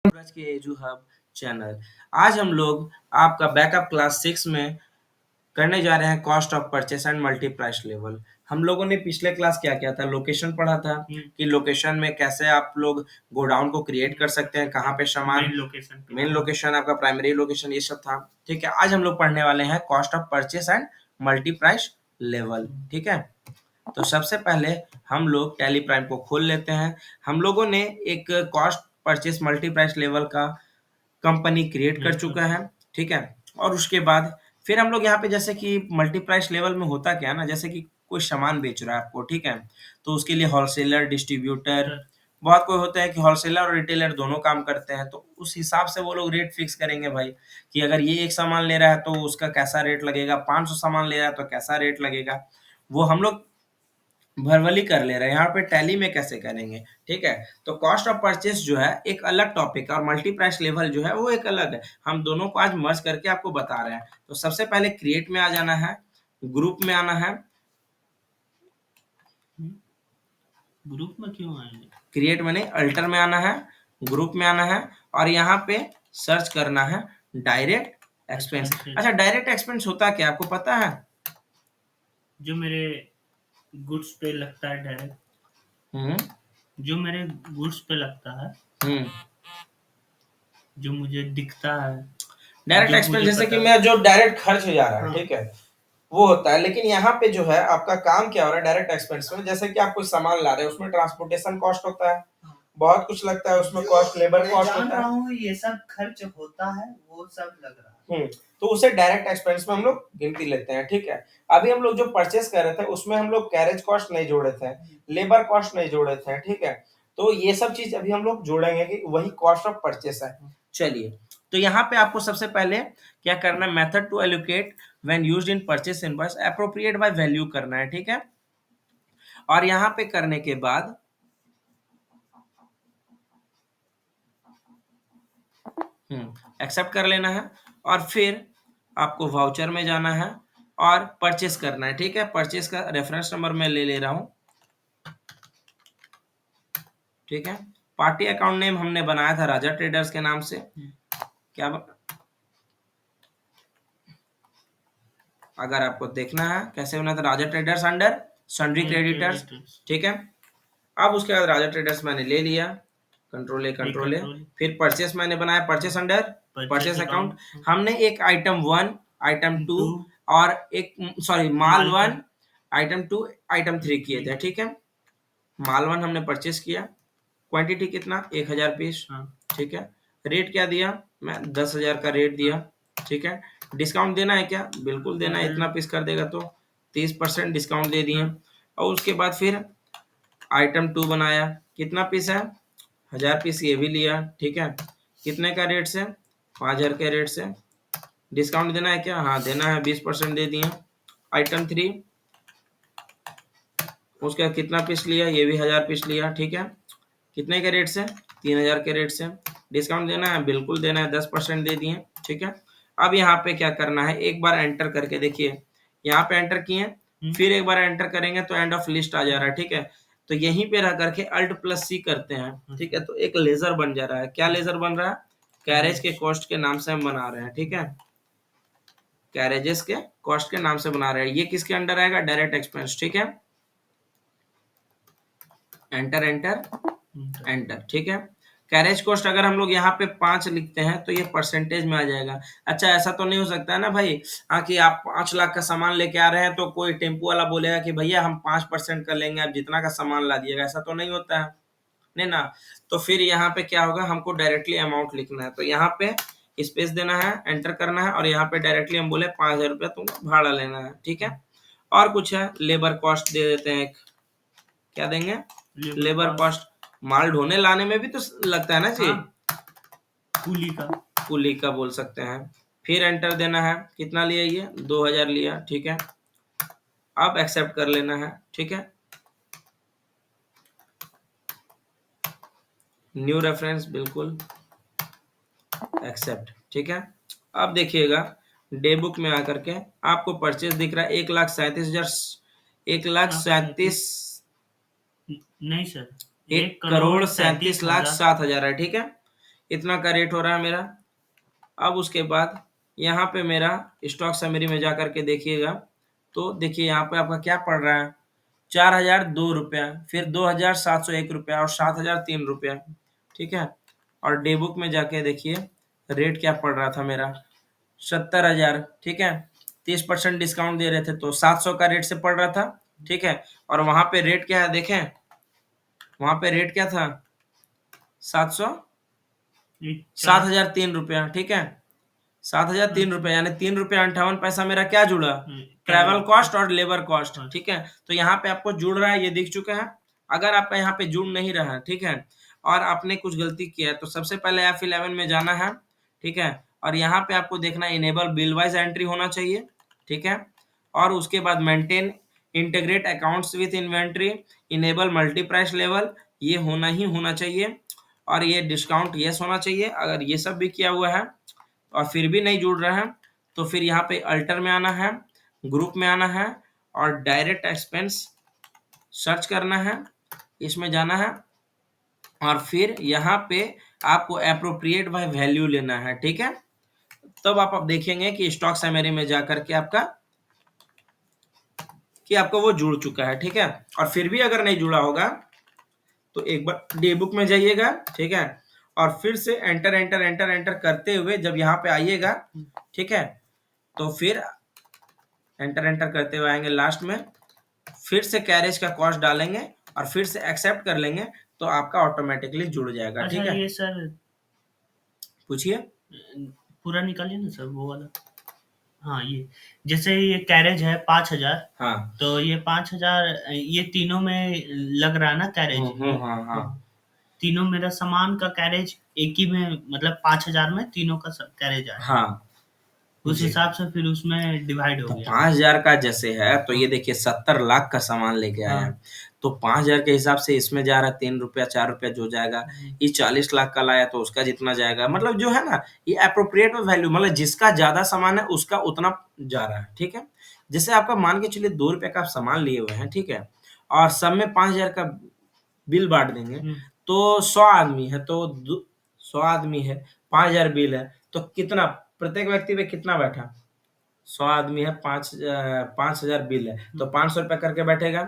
सूरज के edu hub channel. आज हम लोग आपका बैकअप क्लास 6 में करने जा रहे हैं cost of purchase and multi price level. हम लोगों ने पिछले क्लास क्या किया था, लोकेशन पढ़ा था कि लोकेशन में कैसे आप लोग गोडाउन को क्रिएट कर सकते हैं, कहाँ पे सामान मेन लोकेशन आपका प्राइमरी लोकेशन, ये सब था। ठीक है, आज हम लोग पढ़ने वाले हैं cost of purchase and multi price level. ठीक है, तो सबसे पहले हम लोग टैली प्राइम को खोल लेते हैं। हम लोगों ने एक cost purchase multi price level का कंपनी क्रिएट कर चुका है। ठीक है, और उसके बाद फिर हम लोग यहाँ पे जैसे कि मल्टी प्राइस लेवल में होता क्या है ना, जैसे कि कोई सामान बेच रहा है आपको, ठीक है, तो उसके लिए होलसेलर, डिस्ट्रीब्यूटर, बहुत कोई होता है कि होलसेलर और रिटेलर दोनों काम करते हैं, तो उस हिसाब से वो लोग रेट फिक्स करेंगे भाई, कि अगर ये एक सामान ले रहा है तो उसका कैसा रेट लगेगा, 500 सामान ले रहा है तो कैसा रेट लगेगा, वो हम लोग वर्बली कर ले रहे हैं। यहाँ पे टैली में कैसे करेंगे। ठीक है, तो कॉस्ट ऑफ परचेस जो है एक अलग टॉपिक है और मल्टी प्राइस लेवल जो है वो एक अलग है। हम दोनों को आज मर्ज करके आपको बता रहे हैं। तो सबसे पहले क्रिएट में आ जाना है, ग्रुप में आना है। ग्रुप में क्यों आएंगे? क्रिएट में नहीं, अल्टर में आना है, ग्रुप में आना है और यहाँ पे सर्च करना है डायरेक्ट एक्सपेंस। अच्छा, डायरेक्ट एक्सपेंस होता क्या आपको पता है? जो मेरे गुड्स पे लगता है डायरेक्ट, जो मेरे गुड्स पे लगता है, जो मुझे दिखता है डायरेक्ट एक्सपेंस, जैसे कि मैं जो डायरेक्ट खर्च हो जा रहा है, ठीक है, वो होता है। लेकिन यहाँ पे जो है आपका काम क्या हो रहा है डायरेक्ट एक्सपेंस में, जैसे कि आप कुछ सामान ला रहे हैं, उसमें ट्रांसपोर्टेशन कॉस्ट होता है, बहुत कुछ लगता है उसमें, कॉस्ट, लेबर कॉस्ट होता है, ये सब खर्च होता है, वो सब लग रहा है। तो उसे डायरेक्ट एक्सपेंस में हम लोग गिनती लेते हैं। ठीक है, अभी हम लोग जो परचेस कर रहे थे उसमें हम लोग कैरेज कॉस्ट नहीं जोड़े थे, लेबर कॉस्ट नहीं जोड़े थे। ठीक है, तो ये सब चीज अभी हम लोग जोड़ेंगे कि वही कॉस्ट ऑफ परचेस है। चलिए, तो यहाँ पे आपको सबसे पहले क्या करना है, method to allocate when used in purchase invoice, appropriate by value करना है। ठीक है, और यहाँ पे करने के बाद एक्सेप्ट कर लेना है और फिर आपको वाउचर में जाना है और परचेस करना है। ठीक है, परचेस का रेफरेंस नंबर मैं ले ले रहा हूं। ठीक है, पार्टी अकाउंट नेम हमने बनाया था राजा ट्रेडर्स के नाम से। क्या अगर आपको देखना है कैसे बना था, राजा ट्रेडर्स अंडर सन्ड्री क्रेडिटर्स। ठीक है, अब उसके बाद राजा ट्रेडर्स मैंने ले लिया, कंट्रोल ए, फिर परचेस मैंने बनाया, परचेस अंडर परचेस अकाउंट। हमने एक आइटम 1, आइटम 2 और एक माल 1, आइटम 2, आइटम 3 किए थे। ठीक है, माल 1 हमने परचेस किया, क्वांटिटी कितना, 1000 पीस। ठीक है, रेट क्या दिया, मैं 10,000 का रेट दिया। ठीक है, डिस्काउंट देना है क्या, बिल्कुल देना है, इतना पीस कर देगा तो 30% डिस्काउंट दे दिए। और उसके बाद फिर आइटम 2 बनाया, कितना पीस है, 1000 पीस, ये भी लिया। ठीक है, कितने का रेट से, 5000 के रेट से। डिस्काउंट देना है क्या, हाँ देना है, 20% दे दिए। आइटम 3, उसका कितना पीस लिया, ये भी 1000 पीस लिया। ठीक है, कितने के रेट से, 3000 के रेट से। डिस्काउंट देना है, बिल्कुल देना है, 10% दे दिए। ठीक है, अब यहाँ पे क्या करना है, एक बार एंटर करके देखिए, यहाँ पे एंटर किए, फिर एक बार एंटर करेंगे तो एंड ऑफ लिस्ट आ जा रहा है। ठीक है, तो यहीं पे रह करके Alt+C करते हैं। ठीक है, तो एक लेजर बन जा रहा है। क्या लेजर बन रहा है, कैरेज के कॉस्ट के नाम से हम बना रहे हैं। ठीक है, कैरेजेस के कॉस्ट के नाम से बना रहे हैं। ये किसके अंडर आएगा, डायरेक्ट एक्सपेंस। ठीक है, एंटर एंटर एंटर। ठीक है, कैरेज कॉस्ट अगर हम लोग यहाँ पे 5 लिखते हैं तो ये परसेंटेज में आ जाएगा। अच्छा, ऐसा तो नहीं हो सकता है ना भाई, हाँ, कि आप 5 लाख का सामान लेके आ रहे हैं तो कोई टेम्पो वाला बोलेगा कि भैया हम 5% कर लेंगे, आप जितना का सामान ला दिएगा, ऐसा तो नहीं होता है, नहीं ना। तो फिर यहाँ पे क्या होगा, हमको डायरेक्टली अमाउंट लिखना है, तो यहाँ पे स्पेस देना है, एंटर करना है और यहाँ पे डायरेक्टली हम बोले 5000 रुपया तुमको भाड़ा लेना है। ठीक है, और कुछ है, लेबर कॉस्ट दे देते हैं एक, क्या देंगे, लेबर कॉस्ट। माल ढोने लाने में भी तो लगता है ना जी, कुली का बोल सकते हैं। फिर एंटर देना है, कितना लिया ये, 2000 लिया। ठीक है, अब एक्सेप्ट कर लेना है। ठीक है, न्यू रेफरेंस, बिल्कुल एक्सेप्ट। ठीक है, अब देखिएगा डे बुक में आकर के आपको परचेज दिख रहा है 1,37,000, 1,37,000 नहीं सर, 1,37,07,000 है। ठीक है, इतना का रेट हो रहा है मेरा। अब उसके बाद यहाँ पे मेरा स्टॉक समरी में जा करके देखिएगा, तो देखिए यहाँ पे आपका क्या पड़ रहा है, 4002 रुपया, फिर 2701 रुपया और 7003 रुपया, ठीक है। और डे बुक में जाके देखिए रेट क्या पड़ रहा था मेरा, 70,000, ठीक है। 30% डिस्काउंट दे रहे थे तो 700 का रेट से पड़ रहा था, ठीक है। और वहां पे रेट क्या है देखें, वहां पे रेट क्या था, 7,003 रुपया, ठीक है। 7,003 रुपया यानी 3 रुपया 58 पैसा मेरा क्या जुड़ा, ट्रैवल कॉस्ट और लेबर कॉस्ट, ठीक है। तो यहाँ पे आपको जुड़ रहा है, ये दिख चुका है। अगर आपका यहाँ पे जुड़ नहीं रहा है, ठीक है, और आपने कुछ गलती किया है, तो सबसे पहले F11 में जाना है, ठीक है। और यहाँ पे आपको देखना इनेबल बिल वाइज एंट्री होना चाहिए, ठीक है। और उसके बाद maintain integrate accounts with inventory, enable multi price level, ये होना ही होना चाहिए। और ये डिस्काउंट यस होना चाहिए। अगर ये सब भी किया हुआ है और फिर भी नहीं जुड़ रहा है, तो फिर यहाँ पे अल्टर में आना है, ग्रुप में आना है और डायरेक्ट एक्सपेंस सर्च करना है, इसमें जाना है और फिर यहाँ पे आपको अप्रोप्रिएट बाय वैल्यू लेना है, ठीक है। तब आप देखेंगे कि स्टॉक समरी में जाकर के आपका वो जुड़ चुका है, ठीक है। और फिर भी अगर नहीं जुड़ा होगा तो एक बार डे बुक में जाइएगा, ठीक है। और फिर से एंटर एंटर एंटर एंटर करते हुए जब यहाँ पे आइएगा, ठीक है, तो फिर एंटर एंटर करते हुए आएंगे लास्ट में, फिर से कैरेज का कॉस्ट डालेंगे और फिर से एक्सेप्ट कर लेंगे, तो आपका ऑटोमेटिकली जुड़ जाएगा, अच्छा, ठीक है। ये सर पूछिए। पूरा निकालिए ना सर वो वाला। हाँ, ये जैसे ये कैरेज है 5,000, हाँ तो ये 5,000 ये तीनों में लग रहा है ना कैरेज। हाँ हाँ तीनों मेरा सामान का कैरेज एक ही में, मतलब 5,000 में तीनों का कैरेज आया। हाँ उस जी। हिसाब से फिर उसमें डिवाइड हो तो गया। 5,000 का जैसे है, तो ये देखिए 70 लाख का सामान लेके आया है, हाँ। तो 5,000 के हिसाब से इसमें जा रहा है 3 रुपया 4 रुपया जो जाएगा, ये 40 लाख का लाया तो उसका जितना जाएगा, मतलब जो है ना, ये अप्रोप्रिएट वैल्यू, मतलब जिसका ज्यादा सामान है उसका उतना जा रहा है, ठीक है। जैसे आपका मान के चलिए 2 रुपए का आप सामान लिए हुए हैं, ठीक है, और सब में 5,000 का बिल बांट देंगे, तो 100 आदमी है, तो 100 आदमी है, 5,000 बिल है, तो कितना प्रत्येक व्यक्ति पे कितना बैठा, 100 आदमी है, 5,000 बिल है, तो 500 रुपया करके बैठेगा।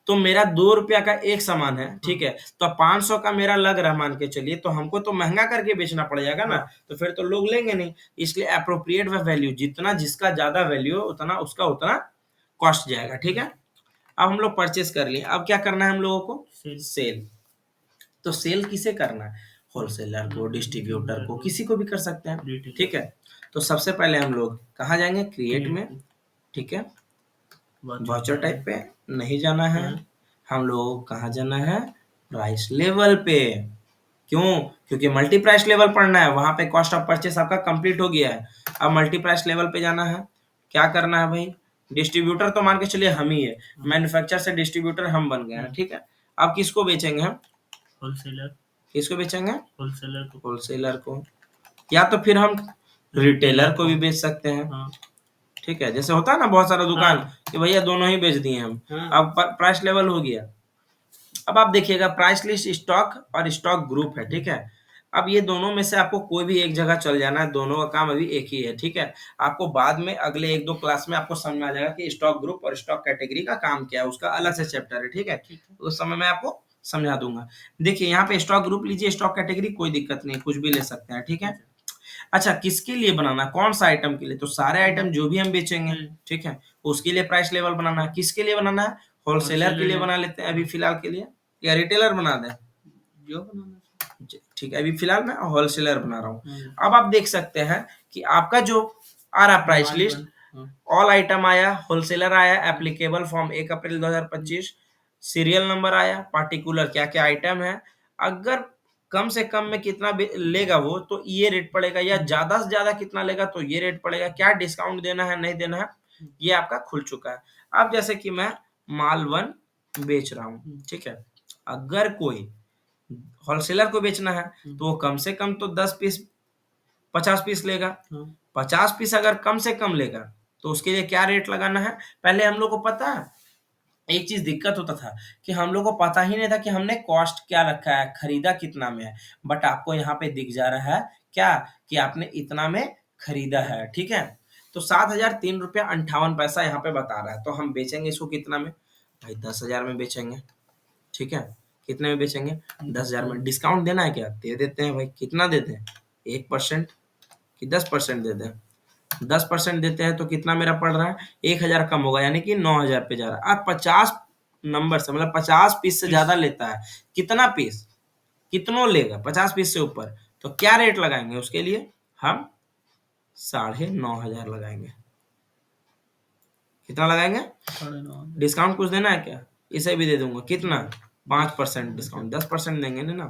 तो मेरा 2 रुपया का एक सामान है, ठीक है, तो 500 का मेरा लग रहा मान के चलिए, तो हमको तो महंगा करके बेचना पड़ जाएगा ना, तो फिर तो लोग लेंगे नहीं। इसलिए अप्रोप्रिएट वैल्यू, जितना जिसका ज्यादा वैल्यू उतना उसका उतना कॉस्ट जाएगा, ठीक है। अब हम लोग परचेस कर लिए, अब क्या करना है हम लोगों को, सेल। तो सेल किसे करना है, होलसेलर को, डिस्ट्रीब्यूटर को, किसी को भी कर सकते हैं, ठीक है। तो सबसे पहले हम लोग कहाँ जाएंगे, क्रिएट में, ठीक है। वाउचर टाइप पे नहीं जाना है, हम लोग को कहाँ जाना है, प्राइस लेवल पे। क्यों, क्योंकि मल्टी प्राइस लेवल पढ़ना है, वहां पे कॉस्ट ऑफ परचेस आपका कंप्लीट हो गया है। अब मल्टी प्राइस लेवल पे जाना है, क्या करना है भाई, डिस्ट्रीब्यूटर तो मान के चलिए हम ही है, मैन्युफैक्चर से डिस्ट्रीब्यूटर हम बन गए हैं, ठीक है। अब किसको बेचेंगे हम, होलसेलर। किसको बेचेंगे, होलसेलर को। होलसेलर को, या तो फिर हम रिटेलर को भी बेच सकते हैं, हाँ। ठीक है। जैसे होता है ना बहुत सारा दुकान कि भैया दोनों ही बेच दिए हम, अब प्राइस लेवल हो गया। अब आप देखिएगा प्राइस लिस्ट स्टॉक और स्टॉक ग्रुप है, ठीक है। अब ये दोनों में से आपको कोई भी एक जगह चल जाना है, दोनों का काम अभी एक ही है, ठीक है। आपको बाद में अगले 1-2 क्लास में आपको समझ में आ जाएगा कि स्टॉक ग्रुप और स्टॉक कैटेगरी का काम क्या है, उसका अलग से चैप्टर है, ठीक है। उस समय मैं आपको समझा दूंगा। देखिए यहाँ पे स्टॉक ग्रुप लीजिए, स्टॉक कैटेगरी कोई दिक्कत नहीं, कुछ भी ले सकते हैं, ठीक है। अच्छा, किसके लिए बनाना, कौन सा आइटम के लिए, तो सारे आइटम जो भी हम बेचेंगे, ठीक है, उसके लिए प्राइस लेवल बनाना है। किसके लिए बनाना है, होलसेलर के लिए बना लेते हैं अभी फिलहाल के लिए, या रिटेलर बना दें, जो बनाना, ठीक है। अभी फिलहाल मैं होलसेलर बना रहा हूँ। अब आप देख सकते हैं कि आपका जो आ रहा प्राइस लिस्ट, ऑल आइटम आया, होलसेलर आया, एप्लीकेबल फॉर्म 1 अप्रैल 2025, सीरियल नंबर आया, पार्टिकुलर क्या क्या आइटम है, अगर कम से कम में कितना लेगा वो तो ये रेट पड़ेगा, या ज्यादा से ज्यादा कितना लेगा तो ये रेट पड़ेगा, क्या डिस्काउंट देना है नहीं देना है, ये आपका खुल चुका है। अब जैसे कि मैं माल 1 बेच रहा हूँ, ठीक है, अगर कोई होलसेलर को बेचना है तो वो कम से कम तो 10 पीस 50 पीस लेगा, 50 पीस अगर कम से कम लेगा तो उसके लिए क्या रेट लगाना है, पहले हम लोग को पता है एक चीज दिक्कत होता था कि हम लोग को पता ही नहीं था कि हमने कॉस्ट क्या रखा है, खरीदा कितना में है। बट आपको यहाँ पे दिख जा रहा है क्या, कि आपने इतना में खरीदा है, ठीक है। तो 7,003 रुपया 58 पैसा यहाँ पे बता रहा है। तो हम बेचेंगे इसको कितना में भाई, 10,000 में बेचेंगे, ठीक है। कितने में बेचेंगे, 10,000 में। डिस्काउंट देना है क्या, दे देते हैं भाई। कितना देते हैं, 1% कि 10% देते हैं। 10% देते हैं तो कितना मेरा पड़ रहा है, 1,000 कम होगा, यानी कि 9,000 पे जा रहा है। अब 50 नंबर से मतलब 50 पीस से ज्यादा लेता है, कितना पीस, कितनों लेगा 50 पीस से ऊपर, तो क्या रेट लगाएंगे उसके लिए, हम 9,500 लगाएंगे। कितना लगाएंगे, 9,500। डिस्काउंट कुछ देना है क्या, इसे भी दे दूंगा, कितना 5% डिस्काउंट, 10% देंगे नहीं ना,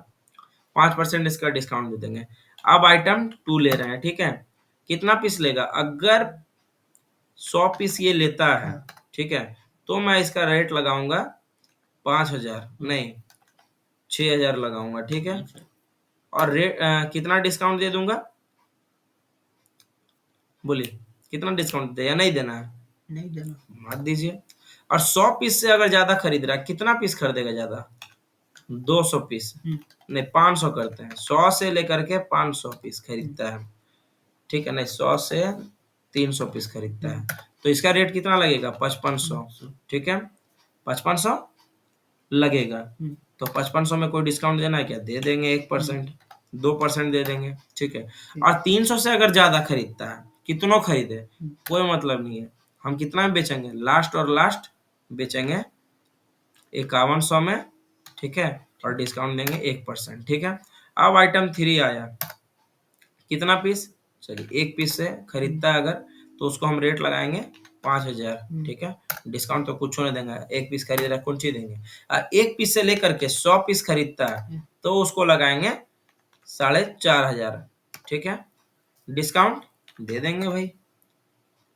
5% इसका डिस्काउंट दे देंगे। अब आइटम 2 ले रहे हैं, ठीक है। कितना पीस लेगा, अगर 100 पीस ये लेता है, ठीक है, तो मैं इसका रेट लगाऊंगा 5,000 नहीं 6,000 लगाऊंगा, ठीक है। और रेट कितना डिस्काउंट दे दूंगा, बोलिए कितना डिस्काउंट दे या नहीं देना है, नहीं देना, मत दीजिए। और 100 पीस से अगर ज्यादा खरीद रहा है, कितना पीस खरीदेगा ज्यादा, 200 पीस नहीं 500 करते हैं, 100 से लेकर के 500 पीस खरीदता है, ठीक है। नहीं 100 से 300 पीस खरीदता है, तो इसका रेट कितना लगेगा, 5500, ठीक है। 5500 लगेगा, तो 5500 में कोई डिस्काउंट देना है क्या, दे देंगे 1%, 2% दे देंगे, ठीक है। और 300 से अगर ज्यादा खरीदता है, कितनों खरीदे कोई मतलब नहीं है, हम कितना में बेचेंगे, लास्ट और लास्ट बेचेंगे 5100 में, ठीक है। और डिस्काउंट देंगे 1%, ठीक है। अब आइटम 3 आया, कितना पीस, चलिए एक पीस से खरीदता है अगर, तो उसको हम रेट लगाएंगे 5,000, ठीक है। डिस्काउंट तो कुछ नहीं देंगे, एक पीस खरीद रहा है कौन चीज देंगे। एक पीस से लेकर के 100 पीस खरीदता है, तो उसको लगाएंगे 4,500, ठीक है। डिस्काउंट दे देंगे भाई,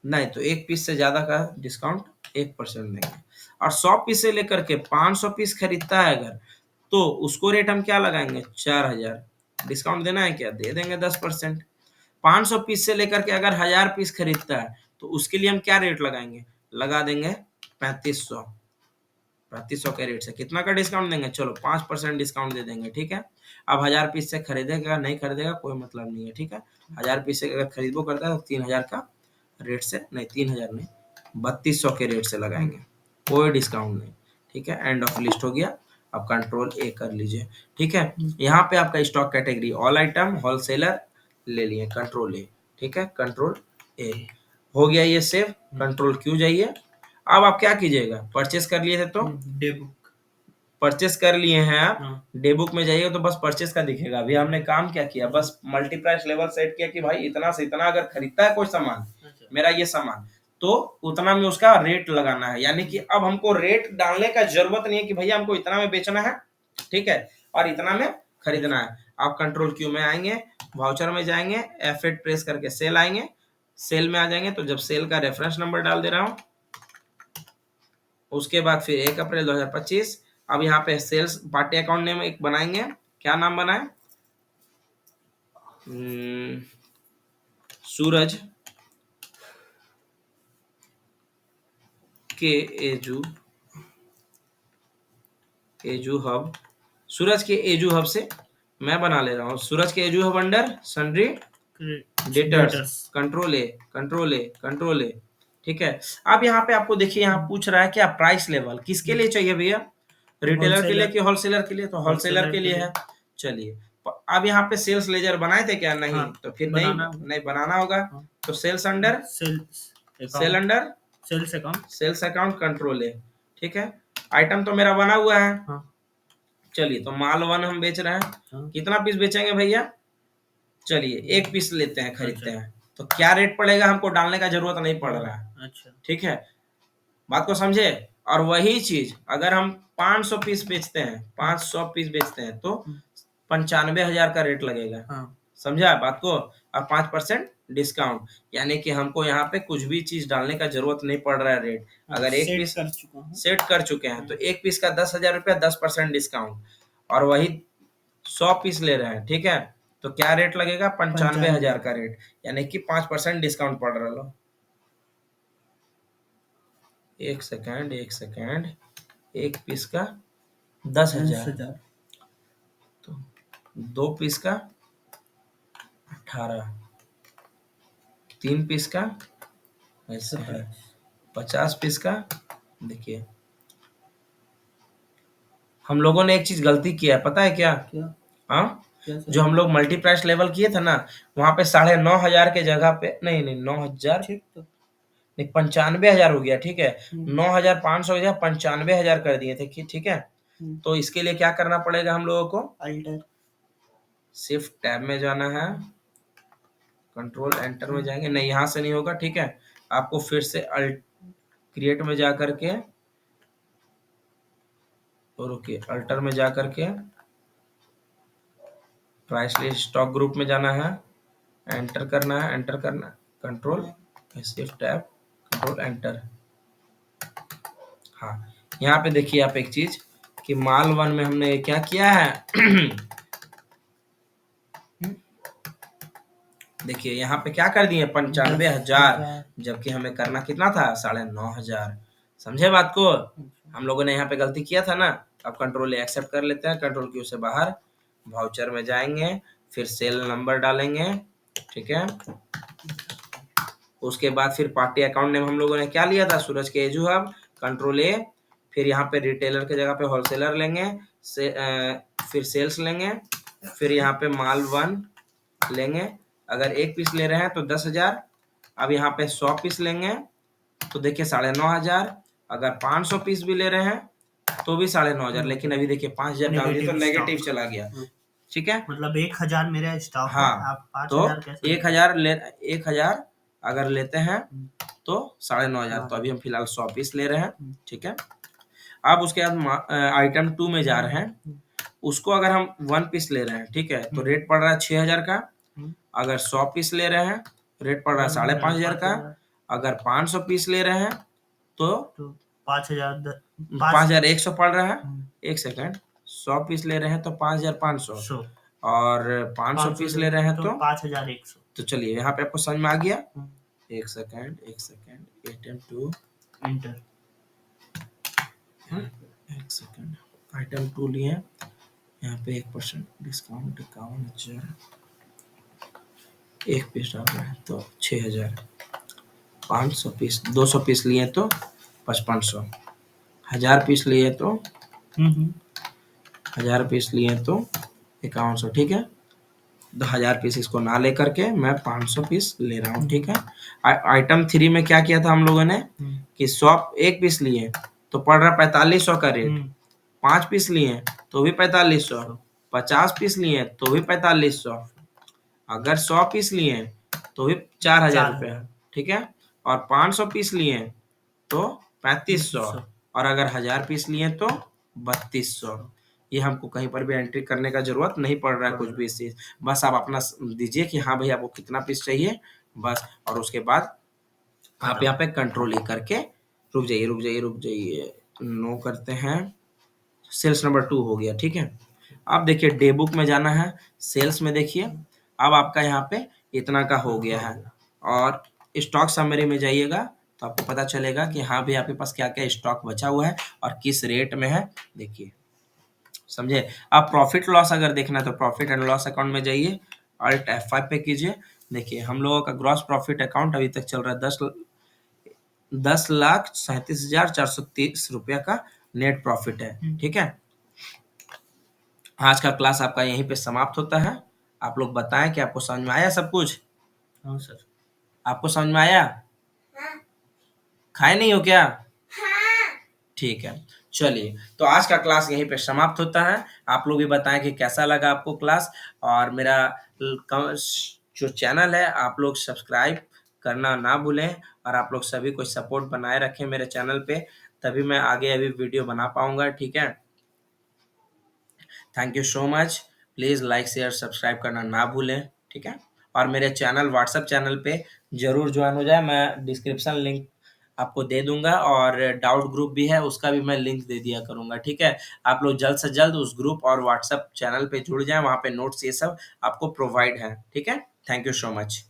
नहीं तो एक पीस से ज्यादा का डिस्काउंट 1% देंगे। और 100 पीस से लेकर के 500 पीस खरीदता है अगर, तो उसको रेट हम क्या लगाएंगे 4,000, डिस्काउंट देना है क्या, दे देंगे 10%। 500 पीस से लेकर के अगर 1,000 पीस खरीदता है, तो उसके लिए हम क्या रेट लगाएंगे, लगा देंगे 3,500, 3,500 के रेट से कितना का डिस्काउंट देंगे, चलो 5% डिस्काउंट दे देंगे, ठीक है। अब 1,000 पीस से खरीदेगा नहीं खरीदेगा कोई मतलब नहीं है, ठीक है। 1,000 पीस से अगर खरीदो करता है तो 3,000 का रेट से, नहीं 3,000 नहीं 3,200 के रेट से लगाएंगे, कोई डिस्काउंट नहीं, ठीक है। एंड ऑफ लिस्ट हो गया। अब कंट्रोल ए कर लीजिए, ठीक है। यहाँ पे आपका stock category all item wholesaler ले लिए, कंट्रोल ए, ठीक है। कंट्रोल ए हो गया ये सेव, कंट्रोल क्यू जाइए। अब आप क्या कीजिएगा, परचेस कर लिए थे तो डे बुक, परचेस कर लिए हैं आप, डे बुक में जाइए तो बस परचेस का दिखेगा। अभी हमने काम क्या किया, बस मल्टीप्राइस लेवल सेट किया कि भाई इतना से इतना अगर खरीदता है कोई सामान, मेरा ये सामान, तो उतना में उसका रेट लगाना है। यानी कि अब हमको रेट डालने का जरूरत नहीं है कि भैया हमको इतना में बेचना है, ठीक है, और इतना में खरीदना है। आप कंट्रोल क्यू में आएंगे, वाउचर में जाएंगे, F8 प्रेस करके सेल आएंगे, सेल में आ जाएंगे। तो जब सेल का रेफरेंस नंबर डाल दे रहा हूं, उसके बाद फिर 1 अप्रैल 2025। अब यहाँ पे सेल्स पार्टी अकाउंट नेम एक बनाएंगे, क्या नाम बनाए, सूरज के एजू एजू हब, सूरज के एजू हब से मैं बना ले रहा हूँ, सूरज के edu hub under sundry debtors, control ए कंट्रोल ए कंट्रोल ए, ठीक है। अब यहाँ पे आपको देखिए, यहाँ पूछ रहा है क्या प्राइस लेवल किसके लिए चाहिए भैया, रिटेलर के लिए कि होलसेलर के लिए, तो होलसेलर के लिए है। चलिए अब यहाँ पे सेल्स लेजर बनाए थे क्या, नहीं, तो फिर नहीं बनाना होगा। तो sales under sale under sales account control है, ठीक है। आइटम तो मेरा बना हुआ है, चलिए तो माल 1 हम बेच रहे हैं, कितना पीस बेचेंगे भैया, चलिए एक पीस लेते हैं, खरीदते हैं। तो क्या रेट पड़ेगा हमको डालने का जरूरत नहीं पड़ रहा है, ठीक है, बात को समझे। और वही चीज अगर हम 500 पीस बेचते हैं, 500 पीस बेचते हैं, तो 95,000 का रेट लगेगा, समझा बात को। और 5% डिस्काउंट, यानी कि हमको यहाँ पे कुछ भी चीज डालने का जरूरत नहीं पड़ रहा है रेट। अगर एक पीस सेट कर चुके हैं, तो एक पीस का 10,000 रुपया, 10% डिस्काउंट, और वही 100 पीस ले रहे हैं, ठीक है, तो क्या रेट लगेगा, 95,000 का रेट, यानी कि 5% डिस्काउंट पड़ रहा है। एक सेकेंड, एक पीस का 10,000, 10,000, तो 2 पीस का 18, 3 पीस का ऐसे है 50 पीस का। देखिए हम लोगों ने एक चीज गलती किया है, पता है क्या? क्या हाँ, क्या सर? जो हम लोग मल्टीप्राइस लेवल किए थे ना, वहां पे 9,500 के जगह पे नहीं 9,000 ठीक तो नहीं 95,000 हो गया, ठीक है। 9,500 की जगह 95,000 कर दिए थे, ठीक है। तो इसके लिए क्या करना पड़ेगा हम लोगों को? अल्टर शिफ्ट टैब में जाना है, कंट्रोल एंटर में जाएंगे, नहीं यहाँ से नहीं होगा, ठीक है। आपको फिर से अल्ट क्रिएट में जा करके, और ओके अल्टर में जा करके प्राइस लिस्ट स्टॉक ग्रुप में जाना है, एंटर करना है, एंटर करना, control shift tab control enter. हाँ, यहाँ पे देखिए आप एक चीज कि माल 1 में हमने क्या किया है देखिए यहाँ पे क्या कर दिए 95,000, जबकि हमें करना कितना था 9,500। समझे बात को? हम लोगों ने यहाँ पे गलती किया था ना। अब कंट्रोल ए एक्सेप्ट कर लेते हैं, कंट्रोल क्यू से बाहर वाउचर में जाएंगे, फिर सेल नंबर डालेंगे, ठीक है। उसके बाद फिर पार्टी अकाउंट नेम हम लोगों ने क्या लिया था, सूरज के एजू हब, कंट्रोल ए, फिर यहाँ पे रिटेलर के जगह पे होलसेलर लेंगे, फिर सेल्स लेंगे, फिर यहाँ पे माल 1 लेंगे। अगर एक पीस ले रहे हैं तो 10,000। अब यहाँ पे 100 पीस लेंगे तो देखिए 9,500। अगर 500 पीस भी ले रहे हैं तो भी 9,500, लेकिन अभी देखिए 5,000 डाल दिए तो नेगेटिव चला गया, ठीक है। मतलब 1,000 मेरा स्टॉक है, हाँ, आप 5,000 तो कैसे? 1,000 अगर लेते हैं तो 9,500, तो अभी हम फिलहाल 100 पीस ले रहे हैं, ठीक है। अब उसके बाद आइटम 2 में जा रहे हैं, उसको अगर हम 1 पीस ले रहे हैं, ठीक है, तो रेट पड़ रहा है 6,000 का। अगर 100 पीस ले रहे हैं रेट पड़ रहा है 5,500 का। अगर 500 पीस ले रहे हैं तो 5,000 5,100 पड़ रहा है। एक सेकंड, 100 पीस ले रहे हैं तो 5,500, और 500 पीस ले रहे हैं तो 5,100। तो चलिए यहाँ पे आपको समझ में आ गया। एक सेकंड आइटम 2 इंटर, एक सेकंड, आइटम 2 लिए, यहाँ पे 1% डिस्काउंट 51,000, एक पीस डाल रहे हैं तो 6,000, 500 पीस 200 पीस लिए तो 5,500, 1,000 पीस लिए तो 1,000 पीस लिए तो 5,100, ठीक है। 1,000 पीस इसको ना लेकर के मैं 500 पीस ले रहा हूँ, ठीक है। आइटम 3 में क्या किया था हम लोगों ने कि 100 एक पीस लिए तो पड़ रहा 4,500 का रेट, 5 पीस लिए तो भी 4,500, 50 पीस लिए तो भी 4,500, अगर 100 पीस लिए तो भी 4,000 रुपया, ठीक है। और 500 पीस लिए तो 3,500, और अगर 1,000 पीस लिए तो 3,200। ये हमको कहीं पर भी एंट्री करने का जरूरत नहीं पड़ रहा है कुछ भी चीज, बस आप अपना दीजिए कि हाँ भाई आपको कितना पीस चाहिए बस, और उसके बाद आप यहाँ पे कंट्रोल ही करके रुक जाइए, नो करते हैं। सेल्स नंबर 2 हो गया, ठीक है। अब देखिए डे बुक में जाना है, सेल्स में देखिए अब आपका यहाँ पे इतना का हो गया है, और स्टॉक समरी में जाइएगा तो आपको पता चलेगा कि हाँ भाई आपके पास क्या क्या स्टॉक बचा हुआ है और किस रेट में है, देखिए, समझे। अब प्रॉफिट लॉस अगर देखना है तो प्रॉफिट एंड लॉस अकाउंट में जाइए, अल्ट F5 पे कीजिए। देखिए हम लोगों का ग्रॉस प्रॉफिट अकाउंट अभी तक चल रहा है 10,37,430 रुपया का नेट प्रॉफिट है, ठीक है। आज का क्लास आपका यहीं पे समाप्त होता है। आप लोग बताएं कि आपको समझ में आया सब कुछ? हाँ सर। आपको समझ में आया? खाए नहीं हो क्या? ठीक है, चलिए तो आज का क्लास यहीं पे समाप्त होता है। आप लोग भी बताएं कि कैसा लगा आपको क्लास, और मेरा जो चैनल है आप लोग सब्सक्राइब करना ना भूलें, और आप लोग सभी को सपोर्ट बनाए रखें मेरे चैनल पे, तभी मैं आगे अभी वीडियो बना पाऊंगा, ठीक है। Thank you so much. Please like share subscribe करना ना भूलें, ठीक है। और मेरे चैनल व्हाट्सएप चैनल पे जरूर ज्वाइन हो जाए, मैं डिस्क्रिप्शन लिंक आपको दे दूंगा, और डाउट ग्रुप भी है उसका भी मैं लिंक दे दिया करूंगा, ठीक है। आप लोग जल्द से जल्द उस ग्रुप और व्हाट्सएप चैनल पे जुड़ जाएं, वहाँ पे नोट्स ये सब आपको प्रोवाइड है, ठीक है। Thank you so much.